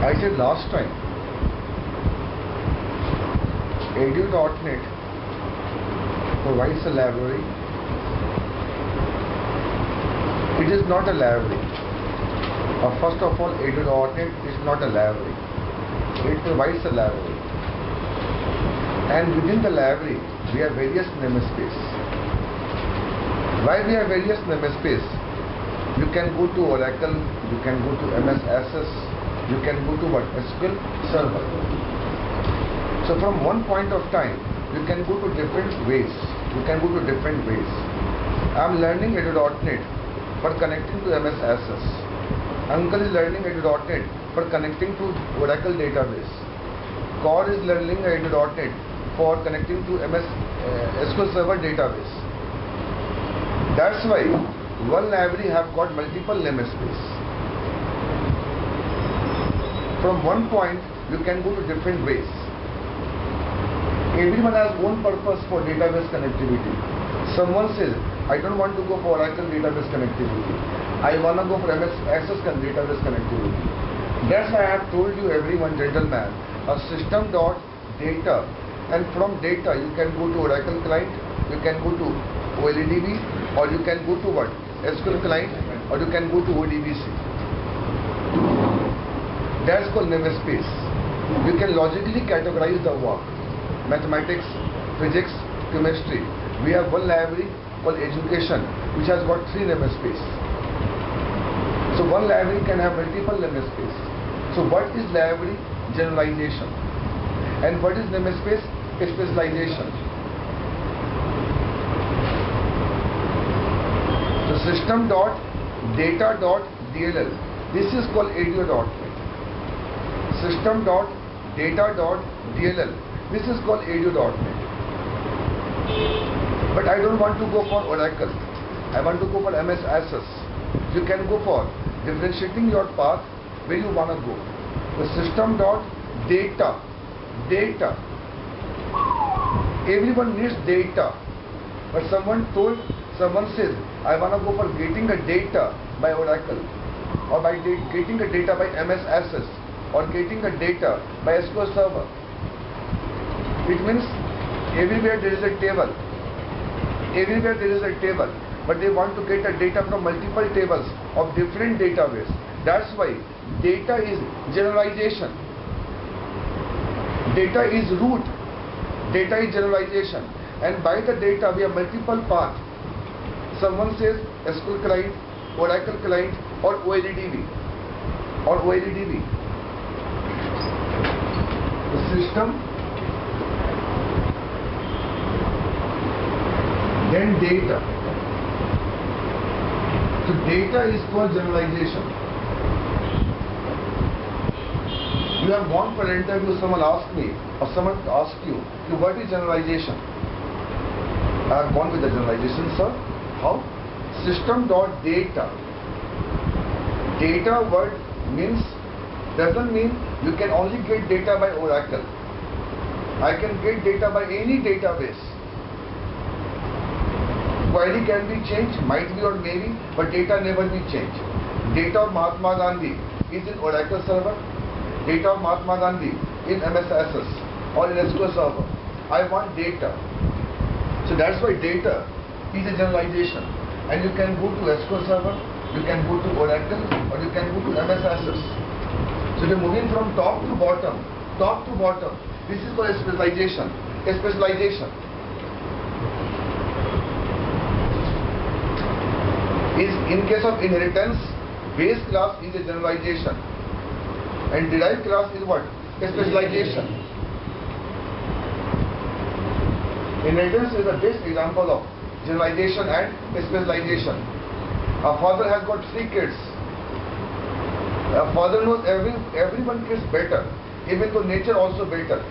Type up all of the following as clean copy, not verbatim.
I said last time, edu.net provides a library. It is not a library. First of all, edu.net is not a library. It provides a library. And within the library, we have various namespace. Why we have various namespace? You can go to Oracle, you can go to MS Access, you can go to what? SQL Server. So from one point of time, you can go to different ways. I am learning edu.net for connecting to MS Access. Uncle is learning edu.net for connecting to Oracle database. Core is learning edu.net for connecting to MS SQL Server database. That's why one library have got multiple namespace. From one point, you can go to different ways. Everyone has own purpose for database connectivity. Someone says, I don't want to go for Oracle database connectivity. I want to go for MS Access database connectivity. That's why I have told you everyone, gentlemen, a system.data, and from data you can go to Oracle client, you can go to OLEDB, or you can go to what? SQL client, or you can go to ODBC. That's called namespace. You can logically categorize the work. Mathematics, physics, chemistry. We have one library called education, which has got 3 namespace. So one library can have multiple namespace. So what is library? Generalization. And what is namespace? Specialization. So system.data.dll. This is called edu.net. System.data.dll. This is called edu.net. But I don't want to go for Oracle. I want to go for MS Access. You can go for differentiating your path where you want to go. The system.data. Data. Everyone needs data. But someone says, I want to go for getting a data by Oracle, or by getting a data by MS Access, or getting a data by SQL Server. It means everywhere there is a table. But they want to get a data from multiple tables of different database. That's why data is generalization. Data is root. Data is generalization. And by the data we have multiple paths. Someone says SQL client, Oracle client, or OLEDB. The system, then data. So data is called generalization. You have gone for an interview, someone asked me, or someone asked you, what is generalization? I have gone with the generalization, sir. How? System.data. Data word doesn't mean you can only get data by Oracle. I can get data by any database. Query can be changed, might be or maybe, but data never be changed. Data of Mahatma Gandhi is in Oracle server. Data of Mahatma Gandhi in MS Access or in SQL Server. I want data. So that's why data is a generalization. And you can go to SQL Server, you can go to Oracle, or you can go to MS Access. So they're moving from top to bottom. This is called a specialization. Is in case of inheritance, base class is a generalization, and derived class is what? A specialization. Inheritance is the best example of generalization and specialization. A father has got 3 kids. A father knows everyone kids better, even though nature also better.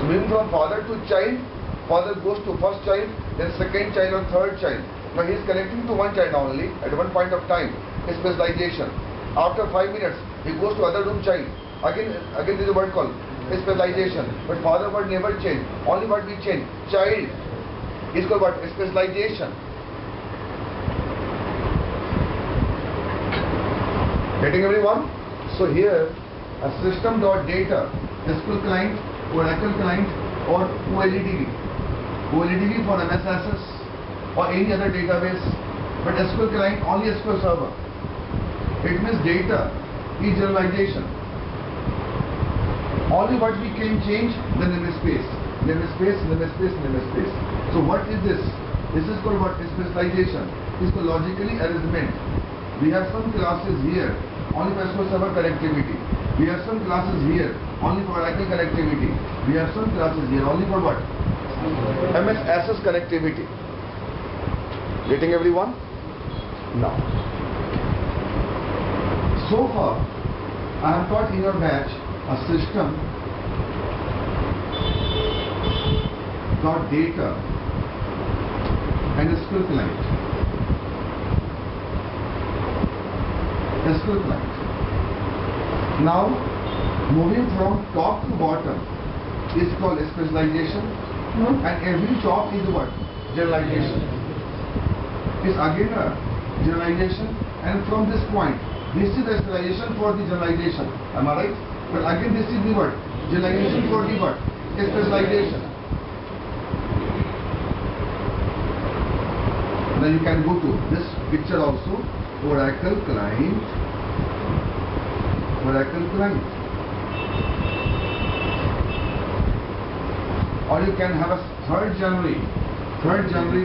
So moving from father to child, father goes to first child, then second child or third child. Now he is connecting to one child only at one point of time. Specialization. After 5 minutes, he goes to other room child. Again there is a word called specialization. But father word never change. Only what we change. Child is called what? Specialization. Getting everyone? So here a system.data, SQL client, Oracle client, or OLEDB. OLEDB for MS Access or any other database, but SQL client only SQL Server. It means data is generalization. Only what we can change the namespace. Namespace, namespace, namespace. So what is this? This is called what? Specialization. This is called logically arrangement. We have some classes here only for SQL Server connectivity. We have some classes here only for Oracle connectivity. We have some classes here only for what? MS Access connectivity. Getting everyone? Now. So far, I have taught in your batch a system dot data and SQL client. SQL client. Now, moving from top to bottom is called specialization, and every top is what? Generalization. Is again a generalization, and from this point, this is the specialization for the generalization. Am I right? But again, this is the word generalization for the word specialization. Now you can go to this picture also, Oracle client, Oracle client. Or you can have a third January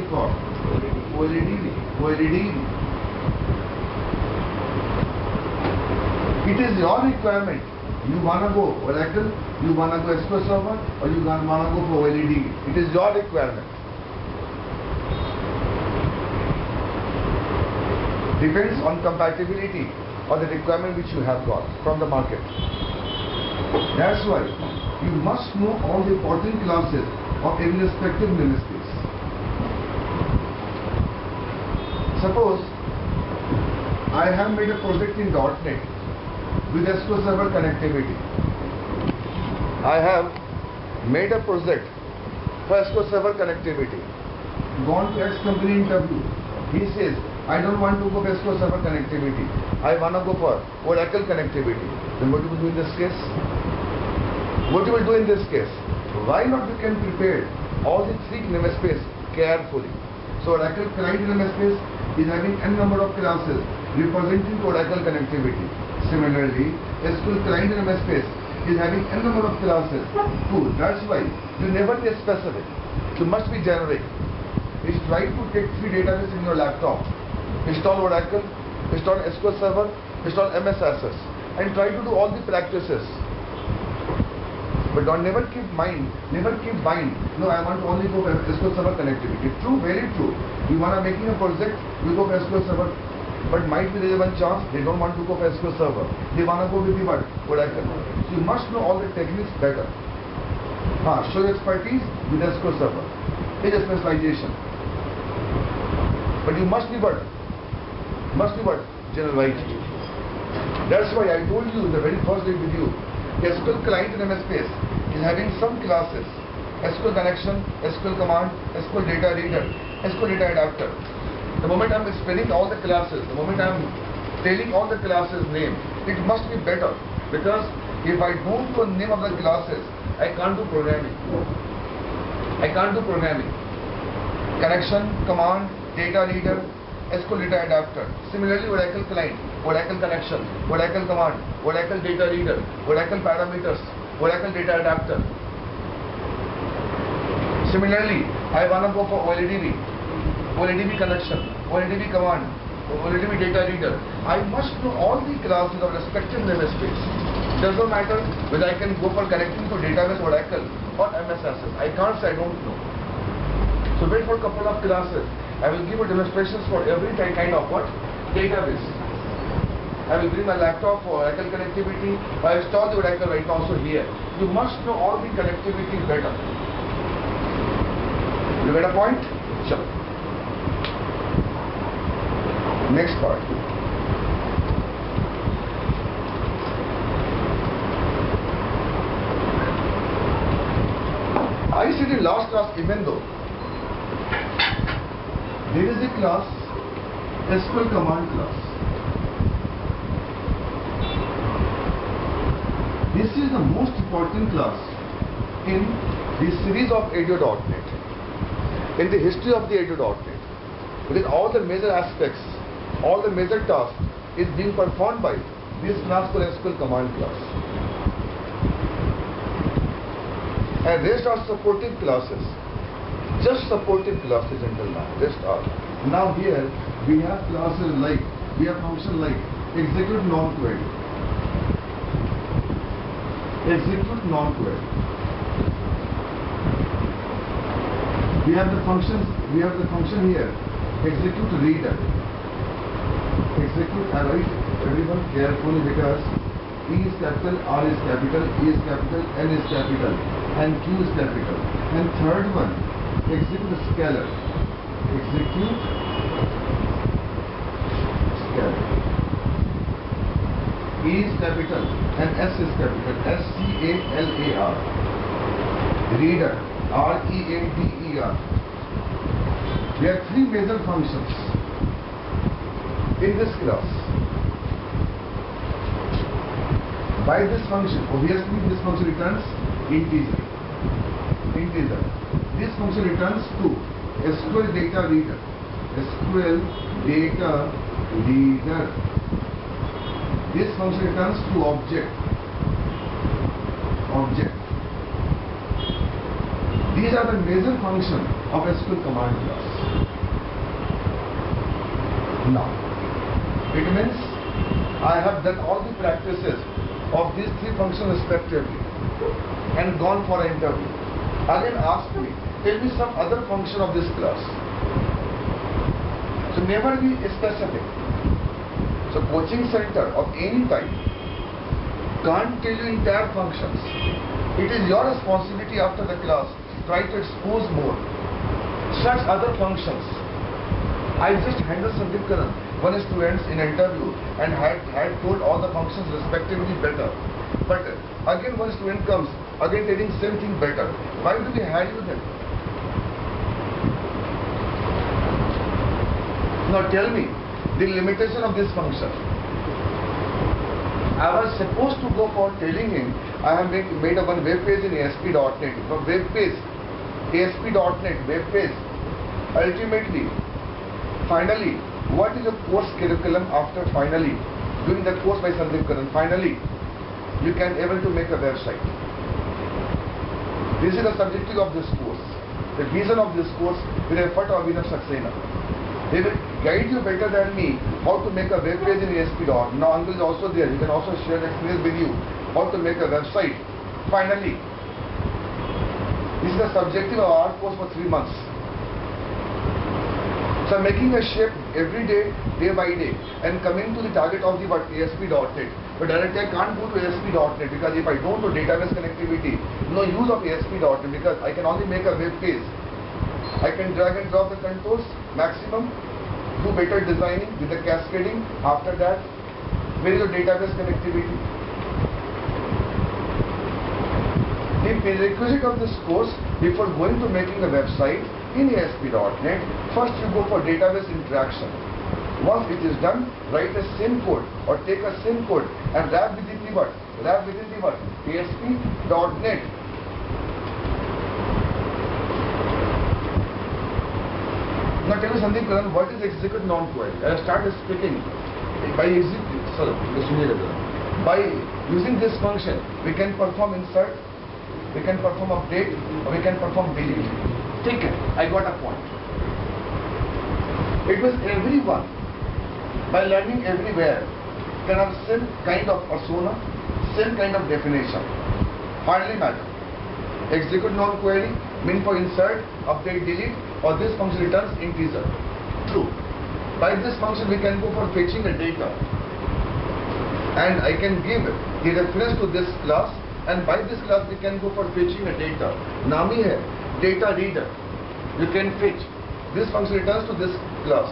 for OLEDB. It is your requirement. You wanna go Oracle, you wanna go SQL Server, or you wanna go for OLEDB. It is your requirement. Depends on compatibility or the requirement which you have got from the market. That's why you must know all the important classes of every respective namespace. Suppose I have made a project in .NET with SQL Server connectivity. I have made a project for SQL Server connectivity. Gone to X company interview. He says, I don't want to go for SQL Server connectivity. I want to go for Oracle connectivity. Then what you will do in this case? What you will do in this case? Why not you can prepare all the three namespace carefully. So Oracle client namespace is having n number of classes representing Oracle connectivity. Similarly, SQL client namespace is having n number of classes too. That's why you never be specific. You must be generic. Is try to take three databases in your laptop. Install Oracle, install SQL Server, install MS Access, and try to do all the practices. But never keep mind. No, I want to only go for SQL Server connectivity. True, very true. You wanna making a project, you go for SQL Server, but might be there is one chance they don't want to go for SQL Server. They wanna go with the what? Oracle. So you must know all the techniques better. Show your expertise with SQL Server. It is a specialization. But you must be what? Generalized. That's why I told you in the very first day with you, SQL client namespace is having some classes. SQL connection, SQL command, SQL data reader, SQL data adapter. The moment I am spelling all the classes, the moment I am telling all the classes name, it must be better. Because if I don't know the name of the classes, I can't do programming. Connection, command, data reader, SQL data adapter. Similarly, Oracle client, Oracle connection, Oracle command, Oracle data reader, Oracle parameters, Oracle data adapter. Similarly, I want to go for OLEDB connection, OLEDB command, OLEDB data reader. I must know all the classes of respective namespace. Does not matter whether I can go for connecting to database Oracle or MS Access. I can't say I don't know. So wait for a couple of classes. I will give you demonstrations for every kind of what? Database. I will bring my laptop for Oracle connectivity. I will install the Oracle right now also here. You must know all the connectivity better. You get a point? Sure. Next part. I said in last class, even though there is a class, SQL command class. This is the most important class in the series of edu.net, in the history of the edu.net, because all the major aspects, all the major tasks is being performed by this class called SQL command class. And rest are supportive classes, just supportive classes until now, rest are. Now here we have classes like, we have function like execute non-query, execute non-query. We have the function here, execute reader. Execute, I write everyone carefully because E is capital, R is capital, E is capital, N is capital, and Q is capital. And third one, execute scalar. Execute scalar. E is capital and S is capital. S-C-A-L-A-R. Reader. R-E-A-D-E-R. We have three major functions in this class. By this function, obviously this function returns integer. Integer. This function returns to SQL data reader. SQL data reader. This function returns to object. Object. These are the major functions of SQL command class. Now, it means I have done all the practices of these three functions respectively and gone for an interview. Again ask me, tell me some other function of this class. So never be specific. So coaching center of any type can't tell you entire functions. It is your responsibility after the class to try to expose more such other functions. I just handled Sandeep Karan, one student in interview, and had told all the functions respectively better. But again one student comes, again telling same thing better. Why do we hire you then? Now tell me the limitation of this function. I was supposed to go for telling him I have made a one web page in ASP.NET. From web page, ASP.NET web page, ultimately, finally, what is your course curriculum after finally doing the course by Sandeep Karan? Finally, you can able to make a website. This is the subjective of this course. The vision of this course with the effort of Abhinav Saxena. They will guide you better than me how to make a web page in ASP.NET. Now Uncle is also there. He can also share the experience with you how to make a website. Finally, this is the subjective of our course for 3 months. So I'm making a shape every day, day by day, and coming to the target of the ASP.NET. But directly I can't go to ASP.NET because if I don't do database connectivity, no use of ASP.NET because I can only make a web page. I can drag and drop the contours maximum, do better designing with the cascading. After that, where is the database connectivity? The prerequisite of this course, before going to making a website in ASP.NET, first you go for database interaction. Once it is done, write a SYN code or take a SYN code and wrap within the what? Wrap within the what? ASP.NET. Now tell me Sandeep Karan, what is execute non-query? I start speaking by by using this function, we can perform insert, we can perform update, or we can perform delete. Take it, I got a point. It was everyone, by learning everywhere, can have same kind of persona, same kind of definition. Hardly matter. Execute non-query, mean for insert, update, delete, or this function returns integer. True. By this function we can go for fetching the data. And I can give the reference to this class, and by this class we can go for fetching the data. Nami hai, data reader. You can fetch. This function returns to this class.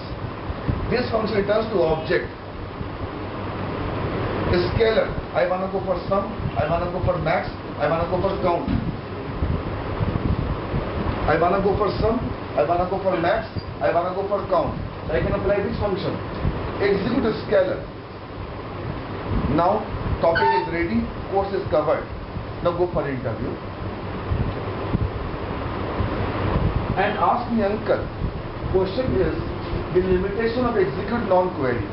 This function returns to object. A scalar. I want to go for sum, I want to go for max, I want to go for count. I want to go for sum, I want to go for max, I want to go for count. So I can apply this function. Execute a scalar. Now topic is ready, course is covered. Now go for interview. And ask me, uncle, question is the limitation of execute non-query.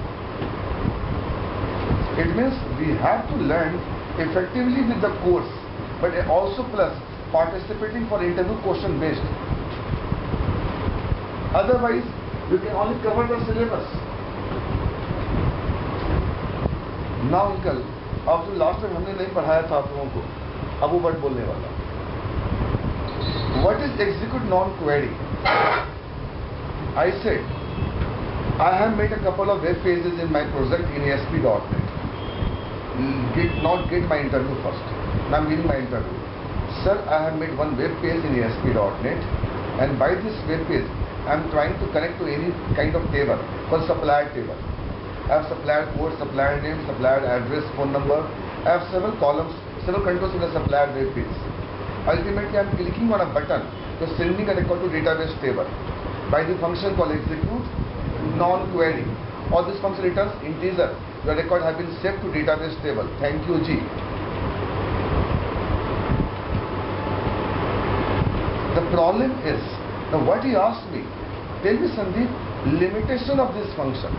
It means we have to learn effectively with the course, but also plus participating for interview question based. Otherwise, you can only cover the syllabus. Now uncle, अब जो last time हमने नहीं पढ़ाया था आप लोगों को, अब वो वर्ड बोलने वाला. What is execute non-query? I said, I have made a couple of web pages in my project in ASP.NET. Not get my interview first. Now I'm giving my interview. Sir, I have made one web page in ASP.NET, and by this web page, I am trying to connect to any kind of table, called supplier table. I have supplier code, supplier name, supplier address, phone number. I have several columns, several controls in the supplier web page. Ultimately, I am clicking on a button to sending a record to database table by the function called execute non-query. Or this function returns integer. Your record has been saved to database table. Thank you, G. The problem is, now what he asked me, tell me Sandeep, limitation of this function.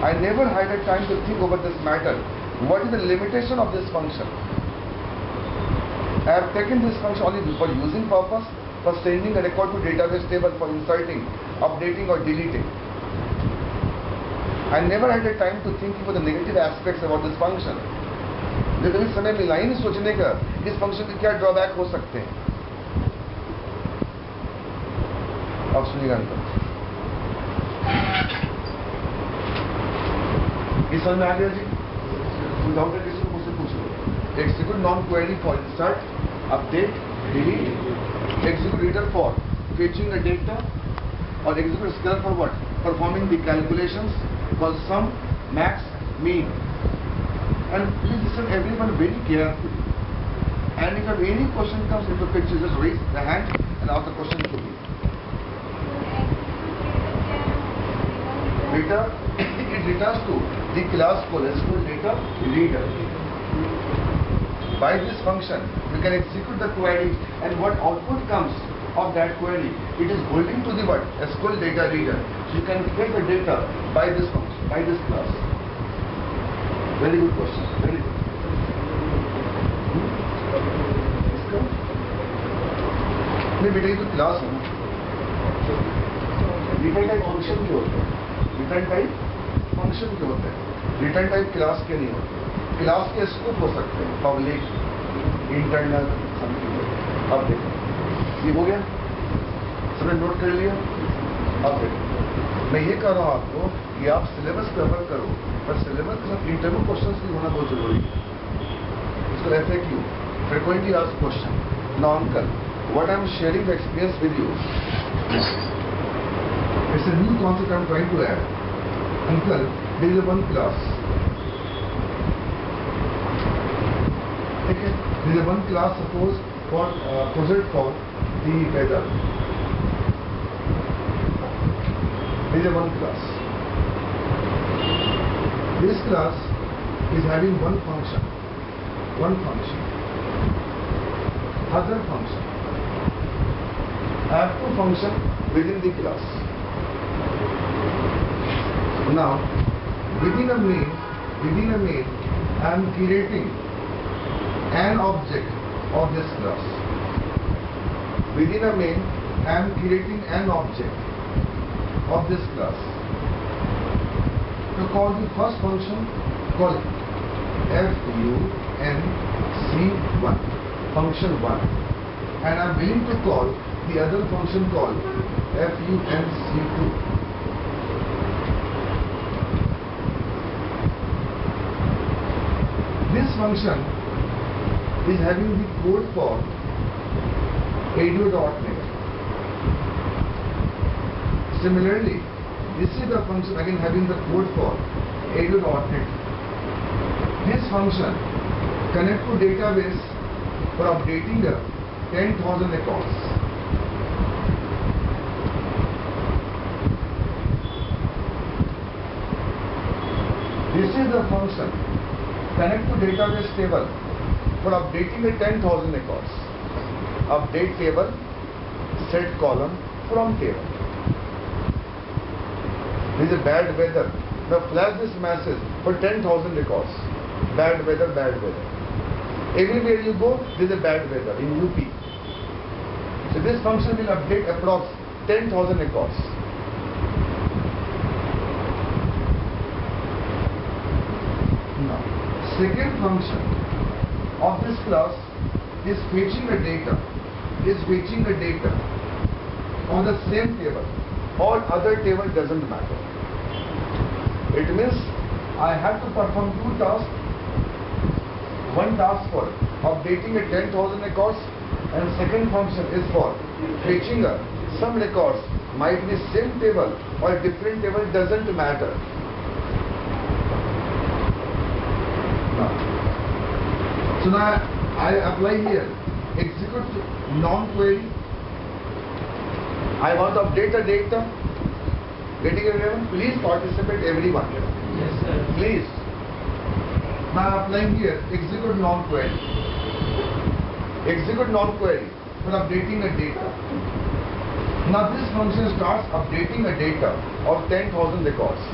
I never had a time to think over this matter. What is the limitation of this function? I have taken this function only for using purpose, for sending a record to database table, for inserting, updating or deleting. I never had a time to think for the negative aspects about this function. लेकिन इस समय मिला ही नहीं सोचने का इस function के क्या ड्रॉबैक हो सकते हैं. अब सुनिएगा अंकल, ये समझ में आ गया जी? डाउट है किसी को मुझसे पूछ लो. Execute non query for insert, update, delete. Execute reader for fetching the data, or execute scalar for what? Performing the calculations for sum, max, mean. And please listen everyone very carefully. And if any question comes into picture, just raise the hand and ask the question to me. Data, it returns to the class called SQL data reader. By this function, we can execute the query, and what output comes of that query, it is holding to the what? SQL data reader. So you can get the data by this function, by this class. Very good question. Very good. नहीं बेटा ये तो class है ना. Return type function के होते हैं. Return type function के होते हैं. रिटर्न टाइप क्लास के नहीं होते. क्लास के स्कोप हो सकते हैं, पब्लिक, इंटरनल, समथिंग. अब देखो ये हो गया, सबने नोट कर लिया. अब देखो मैं ये कह रहा हूँ आपको कि आप सिलेबस कवर करो, पर सिलेबस के साथ इंटरव्यू क्वेश्चंस भी होना बहुत जरूरी है. इसको FAQ, frequently asked question. Now uncle, what I am sharing the experience with you, it's a new concept I am trying to add. Uncle, there is one class. Okay, there is one class, suppose for project for the weather. There is one class. This class is having one function, other function. I have two functions within the class. Now, within a main, I am creating an object of this class. Within a main, I am creating an object of this class. To call the first function, call func1, function 1, and I am willing to call the other function called func2. This function is having the code for ADO.NET. Similarly, this is the function again having the code for ADO.NET. This function connect to database for updating the 10,000 records. This is the function connect to database table for updating the 10,000 records. Update table, set column from table. This is bad weather. Now flash this message for 10,000 records. Bad weather, bad weather. Everywhere you go, there is a bad weather in UP. So this function will update approx 10,000 records. Now, second function of this class is fetching the data. On the same table. All other table doesn't matter. It means I have to perform two tasks. One task for updating a 10,000 records, and second function is for fetching some records. Might be same table or different table, doesn't matter. So now I apply here execute non-query. I want to update the data. Getting everyone? Please participate, everyone. Yes, sir. Please. Now I am applying here execute non-query. Execute non-query for updating the data. Now this function starts updating the data of 10,000 records.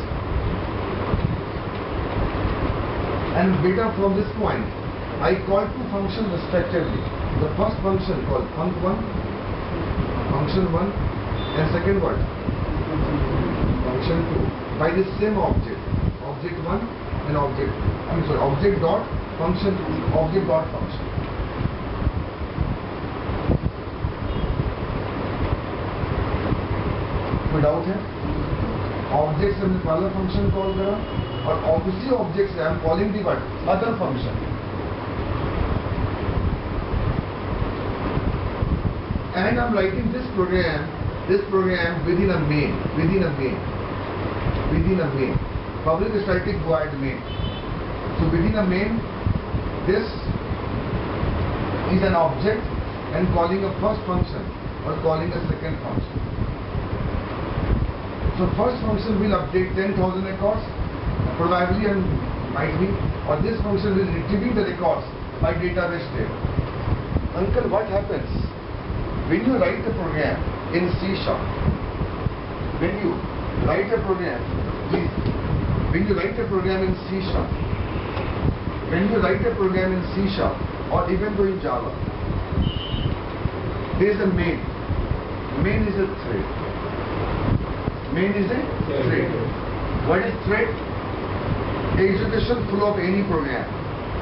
And data from this point, I call two functions respectively. The first function called func1, function 1, and second one, function 2, by the same object, object 1 and object dot function 2, object dot function. कोई doubt है? Object से हमने पहला function call करा और obviously object से I am calling the what other function. And I'm writing this program within a main. Public static void main. So within a main, this is an object and calling a first function or calling a second function. So first function will update 10,000 records, probably and might be, or this function will retrieving the records by database table. Uncle, what happens when you write a program in C#? When you write a program, please, when you write a program in C#, or even though in Java, there is a main. Main is a thread. What is thread? Execution flow of any program,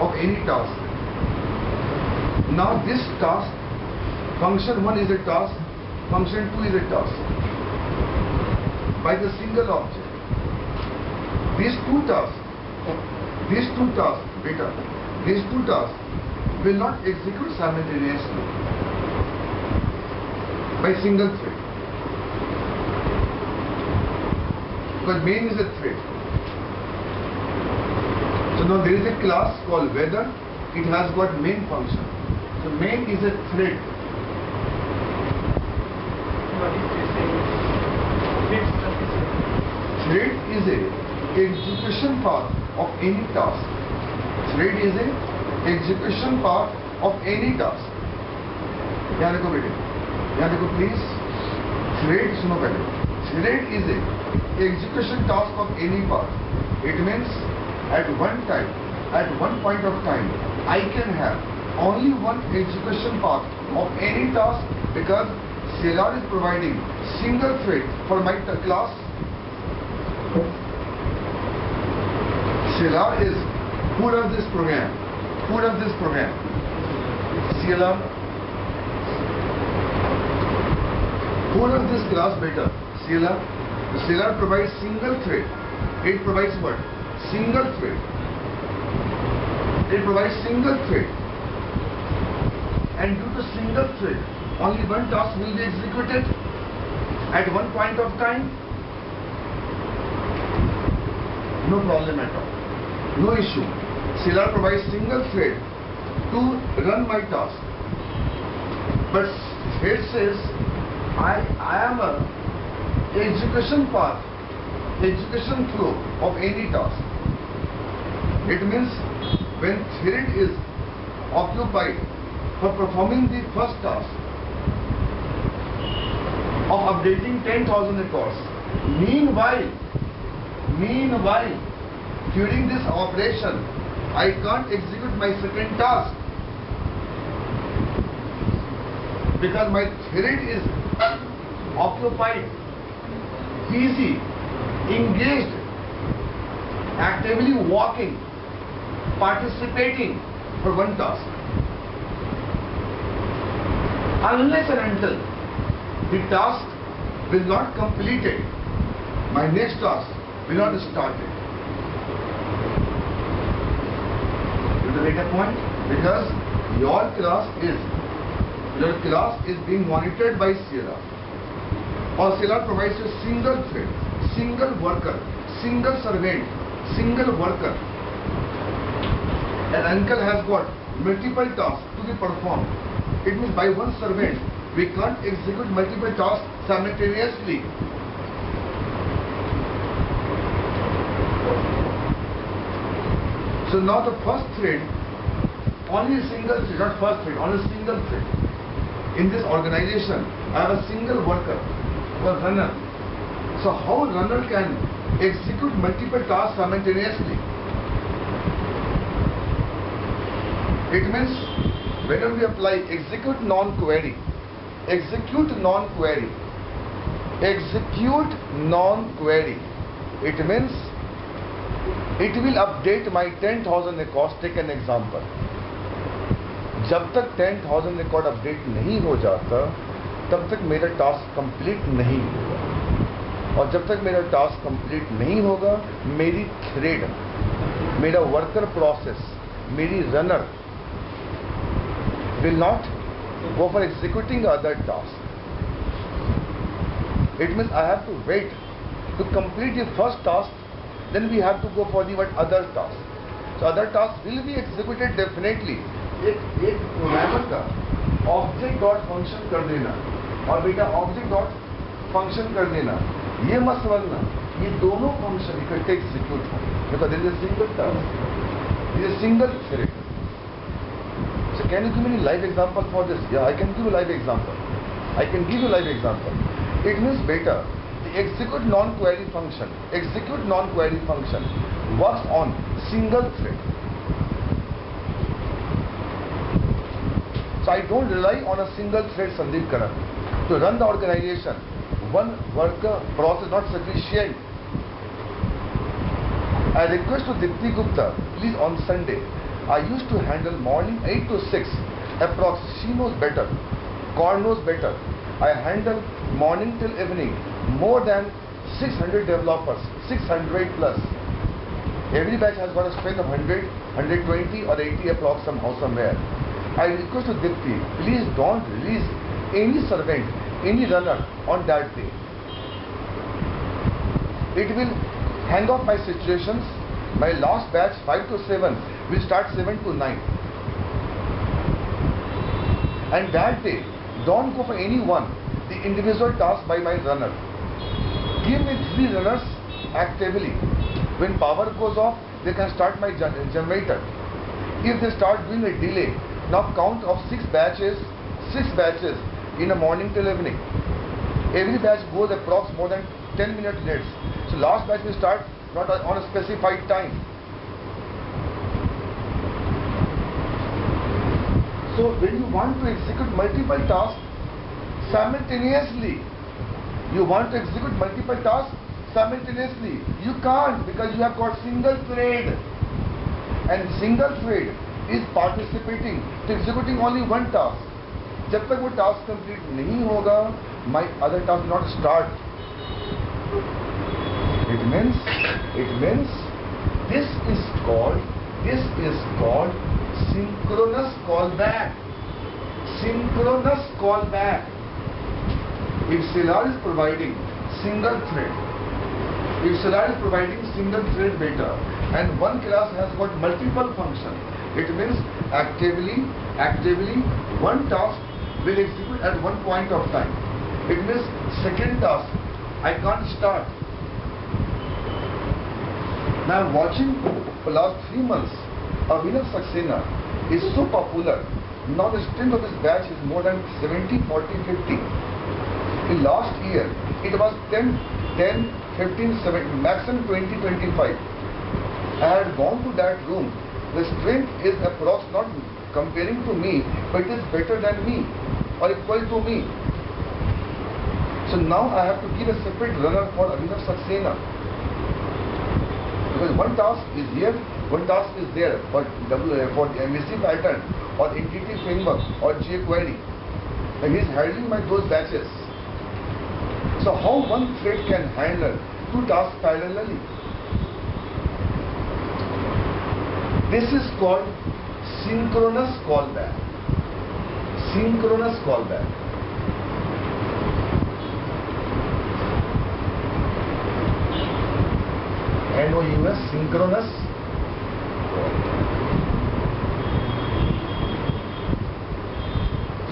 of any task. Now this task, function 1 is a task, function 2 is a task. By the single object. These two tasks will not execute simultaneously by single thread. Because main is a thread. So now there is a class called weather. It has got main function. So main is a thread. Thread is a execution path of any task. Thread is a execution path of any task. यहाँ देखो बेटे, यहाँ देखो please. Thread सुनो पहले. Thread is a execution task of any path. It means at one point of time, I can have only one execution path of any task because Celar is providing single thread for my class. Celar is who runs this program? Celar. Who runs this class better? Celar. The Celar provides single thread. It provides what? Single thread. It provides single thread. And due to single thread, only one task will be executed at one point of time. No problem at all. No issue. Celar provides single thread to run my task. But thread says, I am a execution path, execution flow of any task. It means when thread is occupied for performing the first task of updating 10,000 records. Meanwhile, during this operation, I can't execute my second task because my thread is occupied, busy, engaged, actively working, participating for one task. Unless and until the task will not complete it, my next task will not start it. You get a point? Because your class is being monitored by CLR. Or CLR provides a single thread, single worker, single servant, single worker. An uncle has got multiple tasks to be performed. It means by one servant, we can't execute multiple tasks simultaneously. So now the first thread, only a single thread, not first thread, only a single thread. In this organization, I have a single worker, or runner. So how a runner can execute multiple tasks simultaneously? It means whenever we apply execute non-query, it means it will update my 10,000 records. Take an example. जब तक 10,000 record update नहीं हो जाता तब तक मेरा task complete नहीं होगा, और जब तक मेरा टास्क कंप्लीट नहीं होगा मेरी थ्रेड, मेरा वर्कर प्रोसेस, मेरी runner will not go for executing other tasks. It means I have to wait to complete the first task, then we have to go for the other task. So other tasks will be executed definitely. एक programmer का object dot function कर देना और बेटा object dot function कर देना, ये मत समझना ये दोनों फंक्शन इकट्ठे एग्जीक्यूट हों, because this is single task, this is single thread. So can you give me a live example for this? Yeah, I can give you a live example. It means better the execute non-query function works on single thread. So I don't rely on a single thread, Sandeep Karan. To run the organization, one worker process not sufficient. I request to Dipti Gupta, please on Sunday, I used to handle morning 8 to 6, approx. She knows better, Kaur knows better. I handle morning till evening, more than 600 developers, 600 plus. Every batch has got a strength of 100, 120 or 80 approx somehow, somewhere. I request to Dipti, please don't release any servant, any runner on that day. It will hang off my situations. My last batch 5 to 7 will start 7 to 9. And that day, don't go for any one, the individual task by my runner. Give me 3 runners actively. When power goes off, they can start my generator. If they start doing a delay, now count of 6 batches in the morning till evening. Every batch goes approx more than 10 minutes late. So last batch will start not on a specified time. So when you want to execute multiple tasks simultaneously, you can't, because you have got single thread, and single thread is participating to executing only one task. जब तक वो task complete नहीं होगा, my other task will not start. It means this is called synchronous callback. If CLR is providing single thread, data, and one class has got multiple functions, it means actively one task will execute at one point of time. It means second task I can't start. Now I'm watching for last 3 months Abhinav Saxena is so popular. Now the strength of his batch is more than 70, 40, 50. In last year, it was 10, 15, 17, maximum 20, 25. I had gone to that room. The strength is approx, not comparing to me, but it is better than me or equal to me. So now I have to give a separate runner for Abhinav Saxena. Because one task is here, one task is there for the MSC pattern or entity framework or jQuery. And he is handling those batches. So how one thread can handle two tasks parallelly? This is called synchronous callback. Synchronous callback. NOUS, synchronous.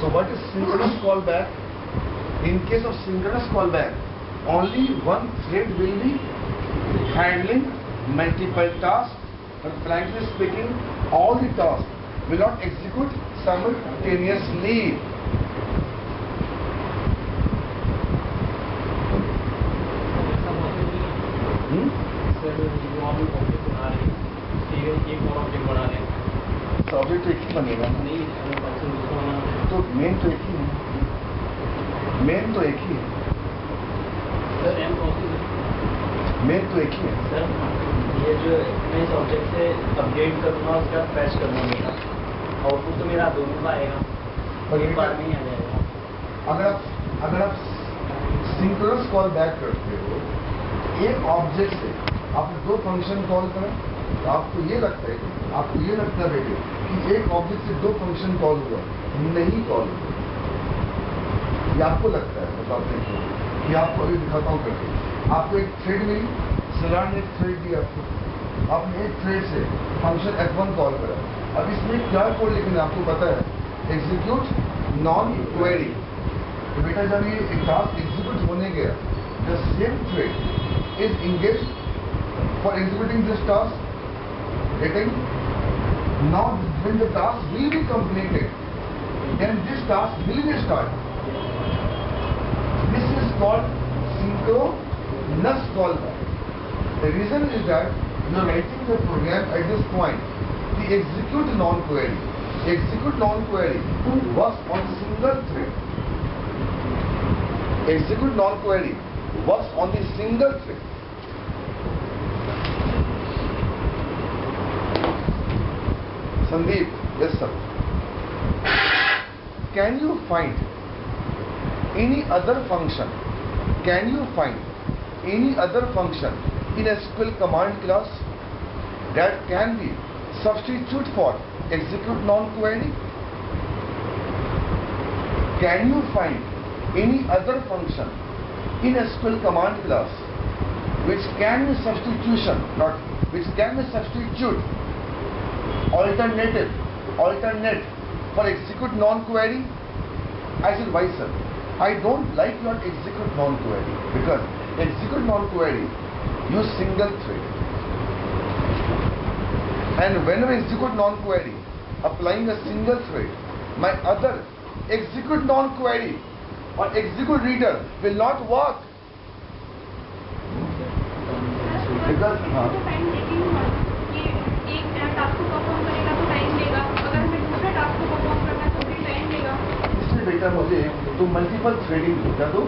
So what is synchronous callback? In case of synchronous callback, only one thread will be handling multiple tasks, but frankly speaking, all the tasks will not execute simultaneously. तो object एक ही बनेगा ना, तो main तो एक ही है, main तो एक ही है, मेन तो एक ही है सर। ये जो मैं इस ऑब्जेक्ट से अपडेट करूँगा उसके बाद फैच करूँगा मेरा आउटपुट तो मेरा दोनों का आएगा और एक बार में ही आ जाएगा। अगर आप सिंक्रोनस कॉल बैक करते हो एक ऑब्जेक्ट से, आपने दो फंक्शन कॉल करें, तो आपको ये लगता है बेटे कि एक ऑब्जेक्ट से दो फंक्शन कॉल हुआ, नहीं कॉल हुआ। ये आपको लगता है, बताते हैं कि आपको अभी दिखाता हूँ करके। आपको एक थ्रेड मिली, सलाह ने एक थ्रेड दी आपको, आपने एक थ्रेड से फंक्शन F1 कॉल करा। अब इसमें क्या कोड लिखना है आपको पता है, एग्जीक्यूट नॉन क्वेरी। तो बेटा जब ये एक टास्क एग्जीक्यूट होने गया, the same thread is engage for executing this task, getting now when the task will be completed, then this task will be started. This is called synchronous callback. The reason is that you are writing the program at this point. The execute non-query works on single thread. Execute non-query works on the single thread. Sandeep, yes sir. Can you find any other function? Can you find any other function in SQL command class that can be substitute for execute non-query? Can you find any other function in SQL command class which can be substitution, not which can be substitute, alternate for execute non-query? I said, why sir? I don't like your execute non-query, because execute non-query use single thread, and whenever execute non-query applying a single thread, my other execute non-query or execute reader will not work. Because बेटा मुझे तो multiple threading क्या दो,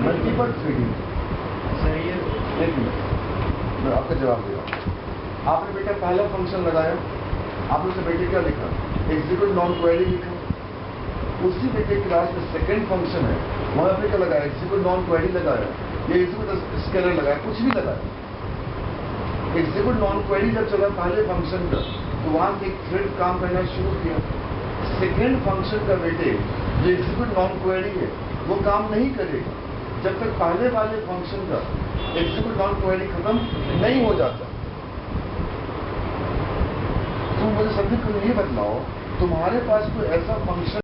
multiple threading. एक minute मैं आपका जवाब दे रहा हूँ। आपने बेटा पहला फंक्शन लगाया, आपने उसे बेटे क्या लिखा, एग्जीक्यूट नॉन क्वेरी लिखा। उसी बेटे क्लास में सेकंड फंक्शन है, वहां पे क्या लगाया, एग्जीक्यूट नॉन क्वेरी लगाया, या एग्जीक्यूट स्केलर लगाया, कुछ भी लगाया। एग्जीक्यूट नॉन क्वेरी जब चला पहले फंक्शन का, तो वहां से एक थ्रेड काम करना शुरू किया। सेकेंड फंक्शन का बेटे जो एग्जीक्यूट नॉन क्वेरी है वो काम नहीं करेगा जब तक पहले वाले फंक्शन का एग्जीक्यूट नॉन क्वेरी खत्म नहीं हो जाता। तुम मुझे सभी को ये बताओ, तुम्हारे पास कोई ऐसा फंक्शन